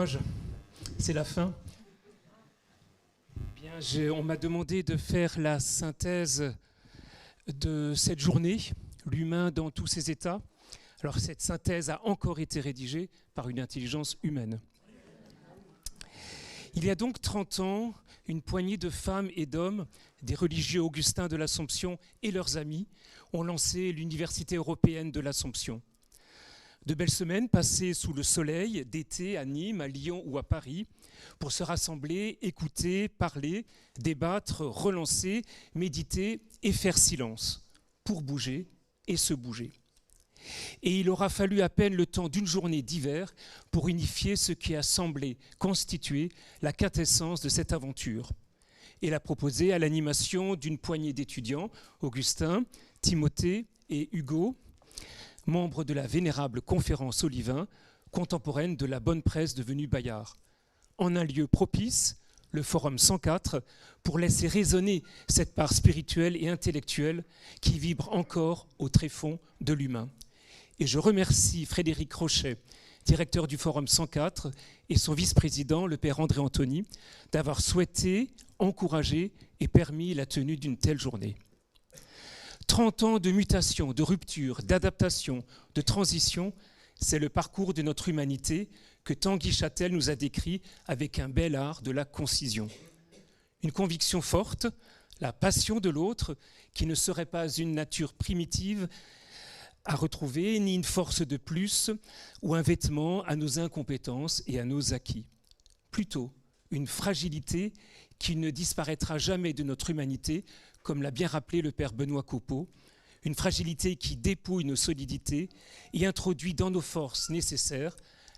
courage, c'est la fin. Bien, on m'a demandé de faire la synthèse de cette journée, l'humain dans tous ses états. Alors cette synthèse a encore été rédigée par une intelligence humaine. Il y a donc 30 ans, une poignée de femmes et d'hommes, des religieux augustins de l'Assomption et leurs amis, ont lancé l'Université européenne de l'Assomption. De belles semaines passées sous le soleil, d'été à Nîmes, à Lyon ou à Paris, pour se rassembler, écouter, parler, débattre, relancer, méditer et faire silence, pour bouger et se bouger. Et il aura fallu à peine le temps d'une journée d'hiver pour unifier ce qui a semblé constituer la quintessence de cette aventure et la proposer à l'animation d'une poignée d'étudiants, Augustin, Timothée et Hugo, membres de la vénérable conférence Olivain, contemporaine de la bonne presse devenue Bayard, en un lieu propice, le Forum 104, pour laisser résonner cette part spirituelle et intellectuelle qui vibre encore au tréfonds de l'humain. Et je remercie Frédéric Rochet, directeur du Forum 104, et son vice-président, le père André Anthony, d'avoir souhaité, encouragé et permis la tenue d'une telle journée. 30 ans de mutation, de rupture, d'adaptation, de transition, c'est le parcours de notre humanité que Tanguy Châtel nous a décrit avec un bel art de la concision. Une conviction forte, la passion de l'autre, qui ne serait pas une nature primitive à retrouver, ni une force de plus ou un vêtement à nos incompétences et à nos acquis. Plutôt, une fragilité qui ne disparaîtra jamais de notre humanité, comme l'a bien rappelé le père Benoît Copeau, une fragilité qui dépouille nos solidités et introduit dans nos forces nécessaires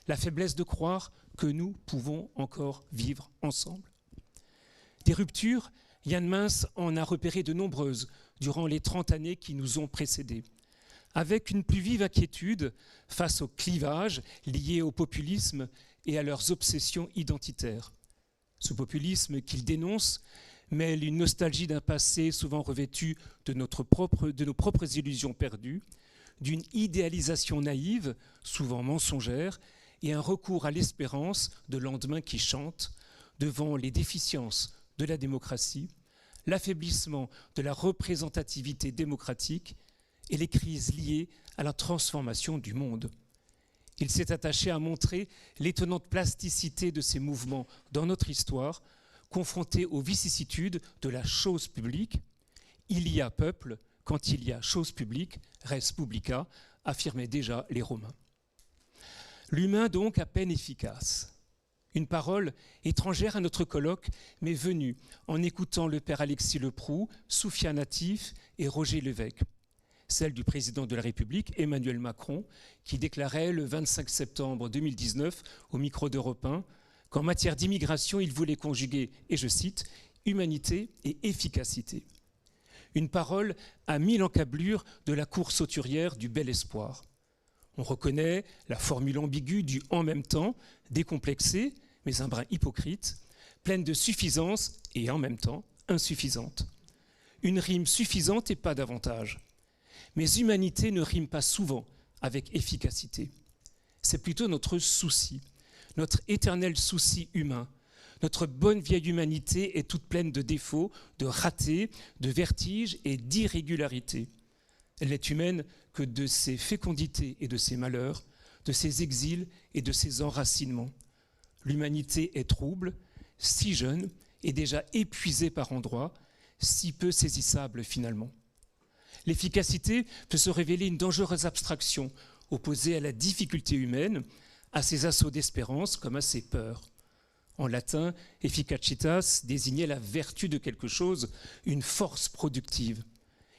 la faiblesse de croire que nous pouvons encore vivre ensemble. Des ruptures, Yann Mince en a repéré de nombreuses durant les 30 années qui nous ont précédés, avec une plus vive inquiétude face aux clivages liés au populisme et à leurs obsessions identitaires. Ce populisme qu'il dénonce mêle une nostalgie d'un passé souvent revêtu de nos propres illusions perdues, d'une idéalisation naïve, souvent mensongère, et un recours à l'espérance de lendemains qui chantent devant les déficiences de la démocratie, l'affaiblissement de la représentativité démocratique et les crises liées à la transformation du monde. Il s'est attaché à montrer l'étonnante plasticité de ces mouvements dans notre histoire, confrontés aux vicissitudes de la chose publique. Il y a peuple quand il y a chose publique, res publica, affirmaient déjà les Romains. L'humain donc à peine efficace. Une parole étrangère à notre colloque, mais venue en écoutant le père Alexis Leproux, Soufiane Natif et Roger Lévesque. Celle du président de la République, Emmanuel Macron, qui déclarait le 25 septembre 2019 au micro d'Europe 1 qu'en matière d'immigration, il voulait conjuguer, et je cite, « humanité et efficacité ». Une parole à 1000 encablures de la course sauturière du bel espoir. On reconnaît la formule ambiguë du « en même temps », décomplexée, mais un brin hypocrite, pleine de suffisance et en même temps insuffisante. Une rime suffisante et pas davantage. Mais humanité ne rime pas souvent avec efficacité. C'est plutôt notre souci, notre éternel souci humain. Notre bonne vieille humanité est toute pleine de défauts, de ratés, de vertiges et d'irrégularités. Elle n'est humaine que de ses fécondités et de ses malheurs, de ses exils et de ses enracinements. L'humanité est trouble, si jeune et déjà épuisée par endroits, si peu saisissable finalement. L'efficacité peut se révéler une dangereuse abstraction, opposée à la difficulté humaine, à ses assauts d'espérance comme à ses peurs. En latin, efficacitas désignait la vertu de quelque chose, une force productive.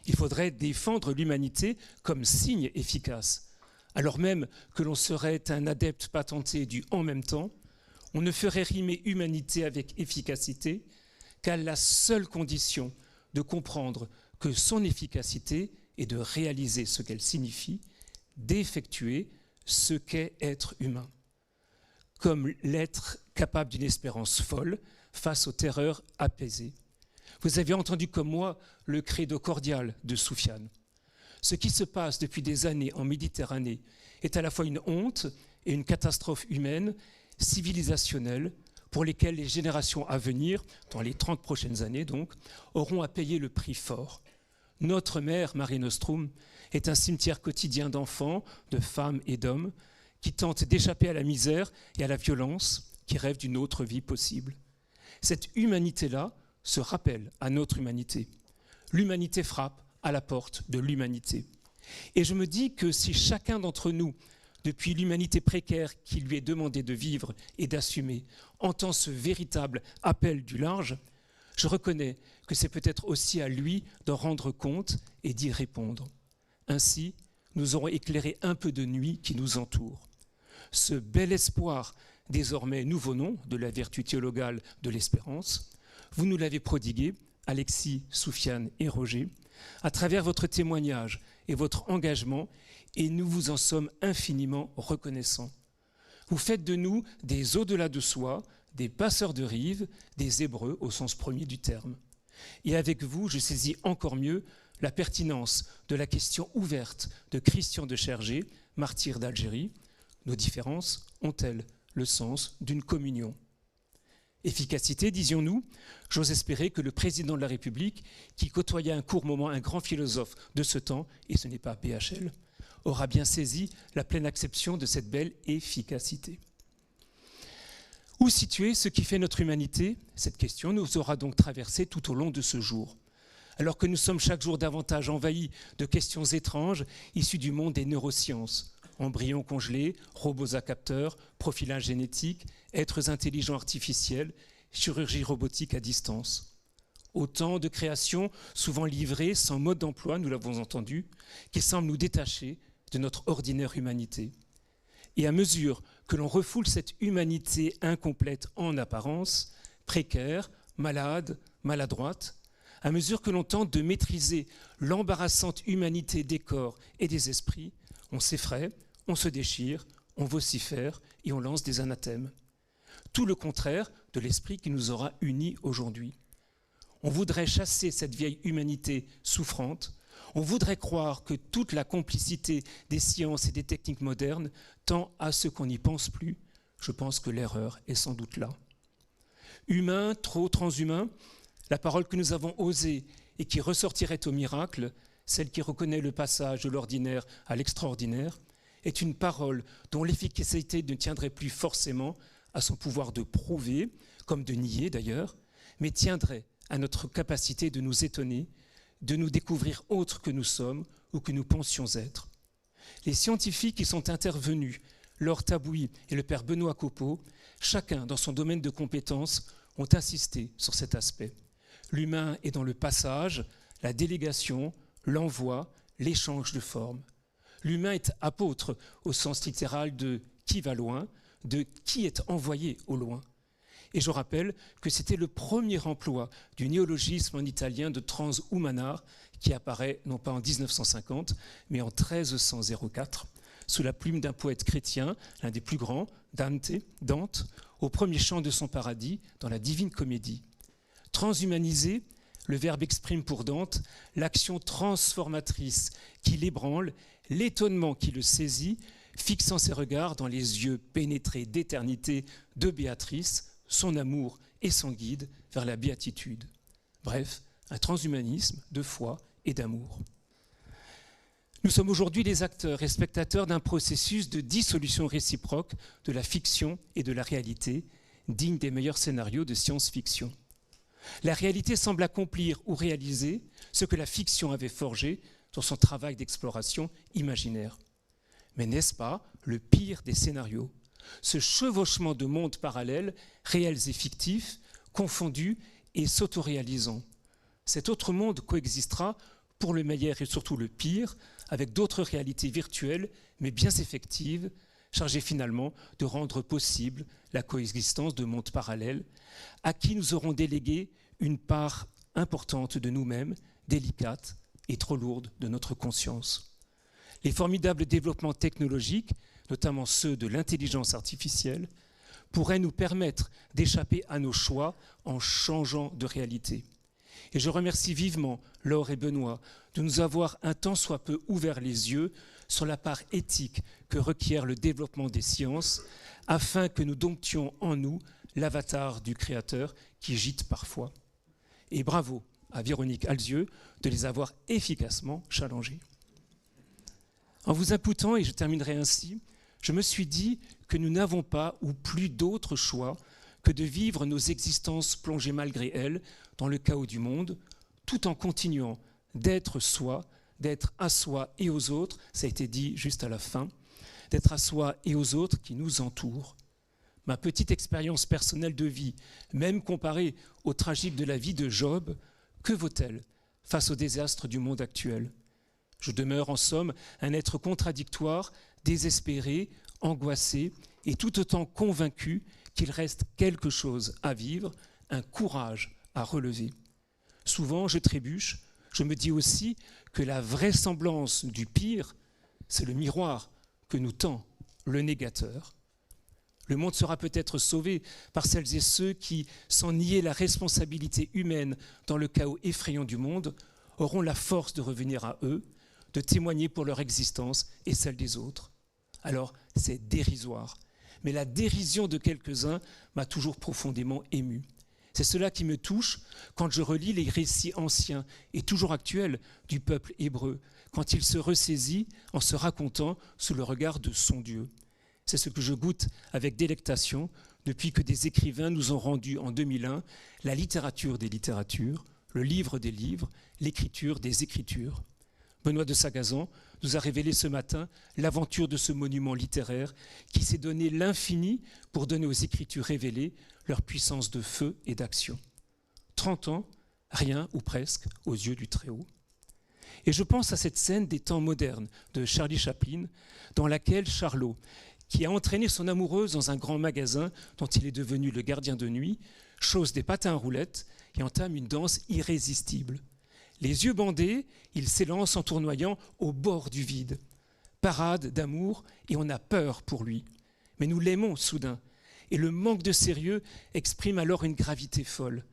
Il faudrait défendre l'humanité comme signe efficace. Alors même que l'on serait un adepte patenté du « en même temps », on ne ferait rimer humanité avec efficacité qu'à la seule condition de comprendre que son efficacité est de réaliser ce qu'elle signifie, d'effectuer ce qu'est être humain, comme l'être capable d'une espérance folle face aux terreurs apaisées. Vous avez entendu comme moi le credo cordial de Soufiane. Ce qui se passe depuis des années en Méditerranée est à la fois une honte et une catastrophe humaine, civilisationnels pour lesquels les générations à venir, dans les 30 prochaines années donc, auront à payer le prix fort. Notre mère, Mare Nostrum, est un cimetière quotidien d'enfants, de femmes et d'hommes qui tentent d'échapper à la misère et à la violence, qui rêvent d'une autre vie possible. Cette humanité-là se rappelle à notre humanité. L'humanité frappe à la porte de l'humanité. Et je me dis que si chacun d'entre nous, depuis l'humanité précaire qui lui est demandée de vivre et d'assumer, entend ce véritable appel du large, je reconnais que c'est peut-être aussi à lui d'en rendre compte et d'y répondre. Ainsi, nous aurons éclairé un peu de nuit qui nous entoure. Ce bel espoir, désormais nouveau nom de la vertu théologale de l'espérance, vous nous l'avez prodigué, Alexis, Soufiane et Roger, à travers votre témoignage et votre engagement, et nous vous en sommes infiniment reconnaissants. Vous faites de nous des au-delà de soi, des passeurs de rives, des Hébreux au sens premier du terme. Et avec vous, je saisis encore mieux la pertinence de la question ouverte de Christian de Chergé, martyr d'Algérie. Nos différences ont-elles le sens d'une communion ? Efficacité, disions-nous, j'ose espérer que le président de la République, qui côtoyait un court moment un grand philosophe de ce temps, et ce n'est pas BHL, aura bien saisi la pleine acception de cette belle efficacité. Où situer ce qui fait notre humanité ? Cette question nous aura donc traversé tout au long de ce jour. Alors que nous sommes chaque jour davantage envahis de questions étranges issues du monde des neurosciences, embryons congelés, robots à capteurs, profilage génétique, êtres intelligents artificiels, chirurgie robotique à distance. Autant de créations souvent livrées sans mode d'emploi, nous l'avons entendu, qui semblent nous détacher de notre ordinaire humanité. Et à mesure que l'on refoule cette humanité incomplète en apparence, précaire, malade, maladroite, à mesure que l'on tente de maîtriser l'embarrassante humanité des corps et des esprits, on s'effraie, on se déchire, on vocifère et on lance des anathèmes. Tout le contraire de l'esprit qui nous aura unis aujourd'hui. On voudrait chasser cette vieille humanité souffrante. On voudrait croire que toute la complicité des sciences et des techniques modernes tend à ce qu'on n'y pense plus. Je pense que l'erreur est sans doute là. Humain, trop transhumain, la parole que nous avons osée et qui ressortirait au miracle, celle qui reconnaît le passage de l'ordinaire à l'extraordinaire, est une parole dont l'efficacité ne tiendrait plus forcément à son pouvoir de prouver, comme de nier d'ailleurs, mais tiendrait à notre capacité de nous étonner, de nous découvrir autres que nous sommes ou que nous pensions être. Les scientifiques qui sont intervenus, Laure Tabouy et le père Benoît Copeau, chacun dans son domaine de compétences, ont insisté sur cet aspect. L'humain est dans le passage, la délégation, l'envoi, l'échange de formes. L'humain est apôtre au sens littéral de qui va loin, de qui est envoyé au loin. Et je rappelle que c'était le premier emploi du néologisme en italien de transhumanar qui apparaît non pas en 1950, mais en 1304, sous la plume d'un poète chrétien, l'un des plus grands, Dante, au premier chant de son paradis, dans la Divine Comédie. Transhumaniser, le verbe exprime pour Dante l'action transformatrice qui l'ébranle, l'étonnement qui le saisit, fixant ses regards dans les yeux pénétrés d'éternité de Béatrice, son amour et son guide vers la béatitude. Bref, un transhumanisme de foi et d'amour. Nous sommes aujourd'hui les acteurs et spectateurs d'un processus de dissolution réciproque de la fiction et de la réalité, digne des meilleurs scénarios de science-fiction. La réalité semble accomplir ou réaliser ce que la fiction avait forgé dans son travail d'exploration imaginaire. Mais n'est-ce pas le pire des scénarios ? Ce chevauchement de mondes parallèles, réels et fictifs, confondus et s'autoréalisant. Cet autre monde coexistera pour le meilleur et surtout le pire, avec d'autres réalités virtuelles, mais bien effectives, chargées finalement de rendre possible la coexistence de mondes parallèles, à qui nous aurons délégué une part importante de nous-mêmes, délicate et trop lourde de notre conscience. Les formidables développements technologiques, notamment ceux de l'intelligence artificielle, pourraient nous permettre d'échapper à nos choix en changeant de réalité. Et je remercie vivement Laure et Benoît de nous avoir un tant soit peu ouvert les yeux sur la part éthique que requiert le développement des sciences, afin que nous domptions en nous l'avatar du Créateur qui gîte parfois. Et bravo à Véronique Alzieux de les avoir efficacement challengés. En vous imputant, et je terminerai ainsi, je me suis dit que nous n'avons pas ou plus d'autre choix que de vivre nos existences plongées malgré elles dans le chaos du monde, tout en continuant d'être soi, d'être à soi et aux autres, ça a été dit juste à la fin, d'être à soi et aux autres qui nous entourent. Ma petite expérience personnelle de vie, même comparée au tragique de la vie de Job, que vaut-elle face au désastre du monde actuel ? Je demeure en somme un être contradictoire, désespéré, angoissé et tout autant convaincu qu'il reste quelque chose à vivre, un courage à relever. Souvent, je trébuche, je me dis aussi que la vraisemblance du pire, c'est le miroir que nous tend le négateur. Le monde sera peut-être sauvé par celles et ceux qui, sans nier la responsabilité humaine dans le chaos effrayant du monde, auront la force de revenir à eux, de témoigner pour leur existence et celle des autres. Alors, c'est dérisoire. Mais la dérision de quelques-uns m'a toujours profondément ému. C'est cela qui me touche quand je relis les récits anciens et toujours actuels du peuple hébreu, quand il se ressaisit en se racontant sous le regard de son Dieu. C'est ce que je goûte avec délectation depuis que des écrivains nous ont rendu en 2001 la littérature des littératures, le livre des livres, l'écriture des écritures. Benoît de Sagazan nous a révélé ce matin l'aventure de ce monument littéraire qui s'est donné l'infini pour donner aux écritures révélées leur puissance de feu et d'action. 30 ans, rien ou presque aux yeux du Très-Haut. Et je pense à cette scène des temps modernes de Charlie Chaplin, dans laquelle Charlot, qui a entraîné son amoureuse dans un grand magasin dont il est devenu le gardien de nuit, chausse des patins à roulettes et entame une danse irrésistible. Les yeux bandés, il s'élance en tournoyant au bord du vide. Parade d'amour et on a peur pour lui. Mais nous l'aimons soudain. Et le manque de sérieux exprime alors une gravité folle.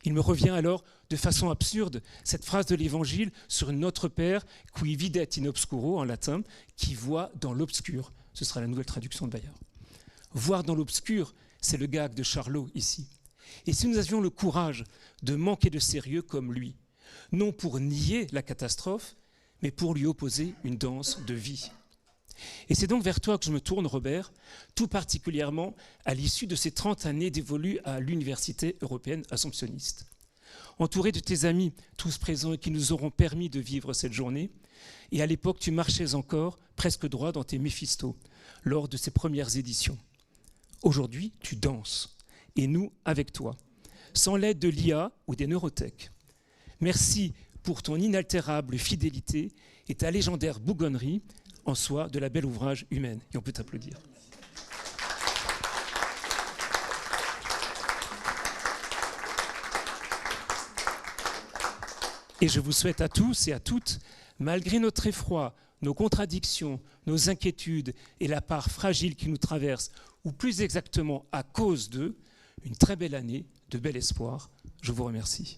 Il me revient alors de façon absurde cette phrase de l'Évangile sur Notre Père, qui videt in obscuro en latin, qui voit dans l'obscur. Ce sera la nouvelle traduction de Bayard. Voir dans l'obscur, c'est le gag de Charlot ici. Et si nous avions le courage de manquer de sérieux comme lui, non pour nier la catastrophe, mais pour lui opposer une danse de vie. Et c'est donc vers toi que je me tourne, Robert, tout particulièrement à l'issue de ces 30 années dévolues à l'Université européenne assomptionniste. Entouré de tes amis, tous présents et qui nous auront permis de vivre cette journée, et à l'époque tu marchais encore presque droit dans tes Méphistos, lors de ces premières éditions. Aujourd'hui, tu danses, et nous avec toi, sans l'aide de l'IA ou des neurotech. Merci pour ton inaltérable fidélité et ta légendaire bougonnerie, en soi de la belle ouvrage humaine. Et on peut t'applaudir. Et je vous souhaite à tous et à toutes, malgré notre effroi, nos contradictions, nos inquiétudes et la part fragile qui nous traverse, ou plus exactement à cause d'eux, une très belle année de bel espoir. Je vous remercie.